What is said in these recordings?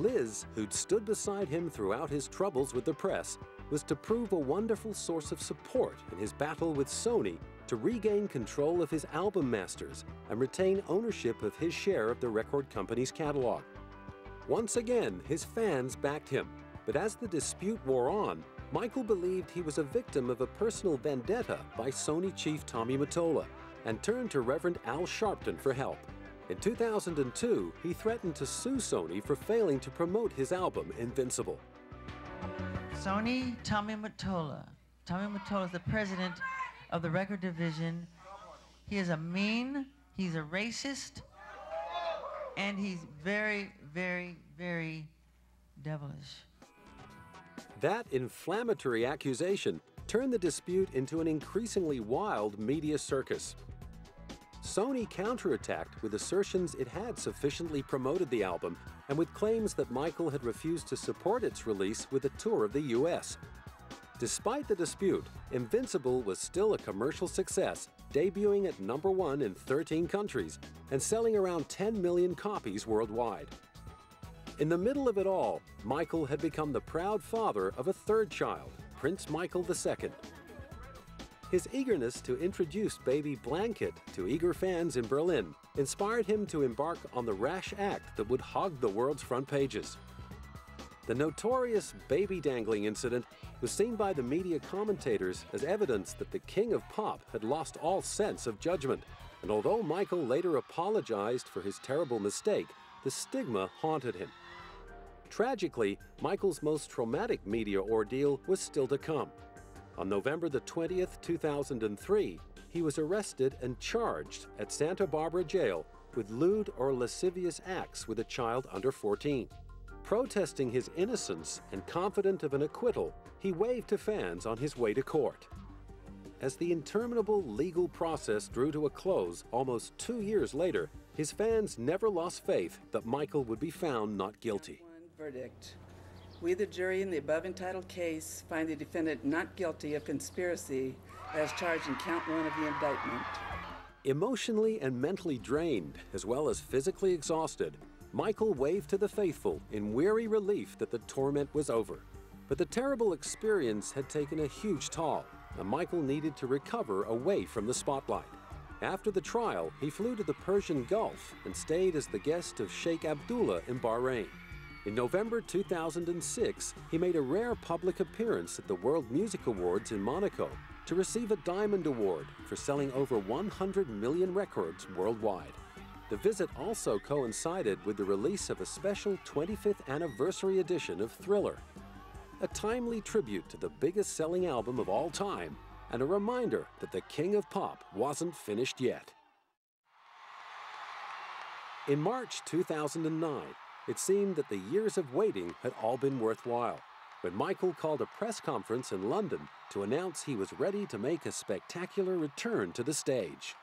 Liz, who'd stood beside him throughout his troubles with the press, was to prove a wonderful source of support in his battle with Sony to regain control of his album masters and retain ownership of his share of the record company's catalog. Once again, his fans backed him, but as the dispute wore on, Michael believed he was a victim of a personal vendetta by Sony chief Tommy Mottola and turned to Reverend Al Sharpton for help. In 2002, he threatened to sue Sony for failing to promote his album, Invincible. Sony, Tommy Mottola. Tommy Mottola is the president of the record division. He is a mean, he's a racist, and he's very, very, very devilish. That inflammatory accusation turned the dispute into an increasingly wild media circus. Sony counterattacked with assertions it had sufficiently promoted the album and with claims that Michael had refused to support its release with a tour of the US. Despite the dispute, Invincible was still a commercial success, debuting at #1 in 13 countries and selling around 10 million copies worldwide. In the middle of it all, Michael had become the proud father of a third child, Prince Michael II. His eagerness to introduce baby Blanket to eager fans in Berlin inspired him to embark on the rash act that would hog the world's front pages. The notorious baby dangling incident was seen by the media commentators as evidence that the king of pop had lost all sense of judgment, and although Michael later apologized for his terrible mistake, the stigma haunted him. Tragically, Michael's most traumatic media ordeal was still to come. On November the 20th, 2003, he was arrested and charged at Santa Barbara Jail with lewd or lascivious acts with a child under 14. Protesting his innocence and confident of an acquittal, he waved to fans on his way to court. As the interminable legal process drew to a close almost 2 years later, his fans never lost faith that Michael would be found not guilty. Verdict. We, the jury in the above entitled case, find the defendant not guilty of conspiracy as charged in count 1 of the indictment. Emotionally and mentally drained, as well as physically exhausted, Michael waved to the faithful in weary relief that the torment was over. But the terrible experience had taken a huge toll, and Michael needed to recover away from the spotlight. After the trial, he flew to the Persian Gulf and stayed as the guest of Sheikh Abdullah in Bahrain. In November 2006, he made a rare public appearance at the World Music Awards in Monaco to receive a Diamond Award for selling over 100 million records worldwide. The visit also coincided with the release of a special 25th anniversary edition of Thriller, a timely tribute to the biggest-selling album of all time and a reminder that the king of pop wasn't finished yet. In March 2009, it seemed that the years of waiting had all been worthwhile when Michael called a press conference in London to announce he was ready to make a spectacular return to the stage.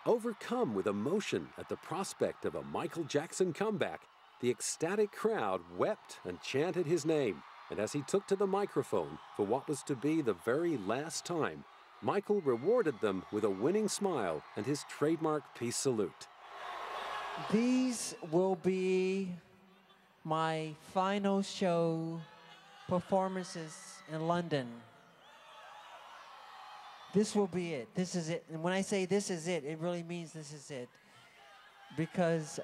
Overcome with emotion at the prospect of a Michael Jackson comeback, the ecstatic crowd wept and chanted his name, and as he took to the microphone for what was to be the very last time, Michael rewarded them with a winning smile and his trademark peace salute. These will be my final show performances in London. This will be it. This is it. And when I say this is it, it really means this is it. Because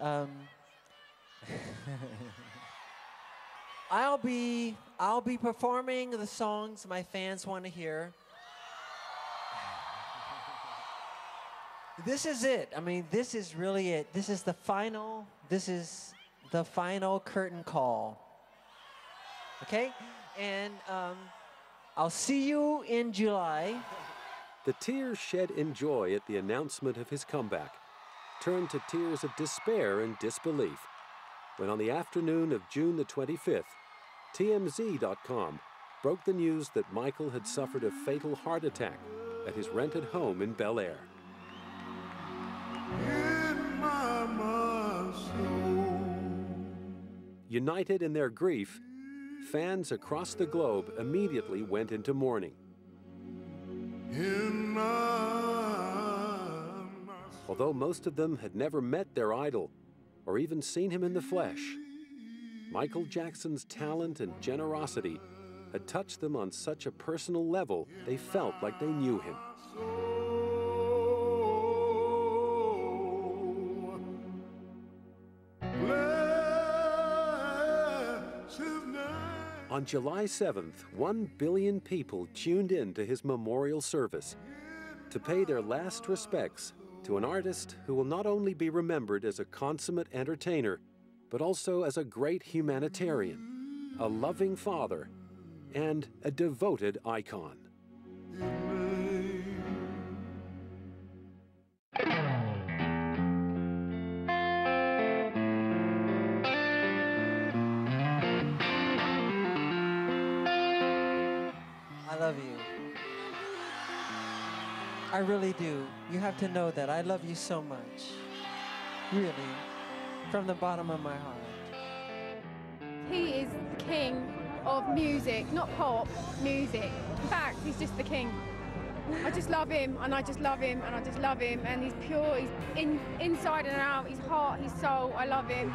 I'll be performing the songs my fans want to hear. This is it. I mean, this is really it. This is the final curtain call. Okay? And I'll see you in July. The tears shed in joy at the announcement of his comeback turned to tears of despair and disbelief when on the afternoon of June the 25th, TMZ.com broke the news that Michael had suffered a fatal heart attack at his rented home in Bel Air. United in their grief, fans across the globe immediately went into mourning. Although most of them had never met their idol or even seen him in the flesh, Michael Jackson's talent and generosity had touched them on such a personal level, they felt like they knew him. On July 7th, 1 billion people tuned in to his memorial service to pay their last respects to an artist who will not only be remembered as a consummate entertainer, but also as a great humanitarian, a loving father, and a devoted icon. I love you. I really do. You have to know that. I love you so much. Really. From the bottom of my heart. He is the king of music, not pop, music. In fact, he's just the king. I just love him, and I just love him, and I just love him, and he's pure, he's inside and out, his heart, his soul, I love him.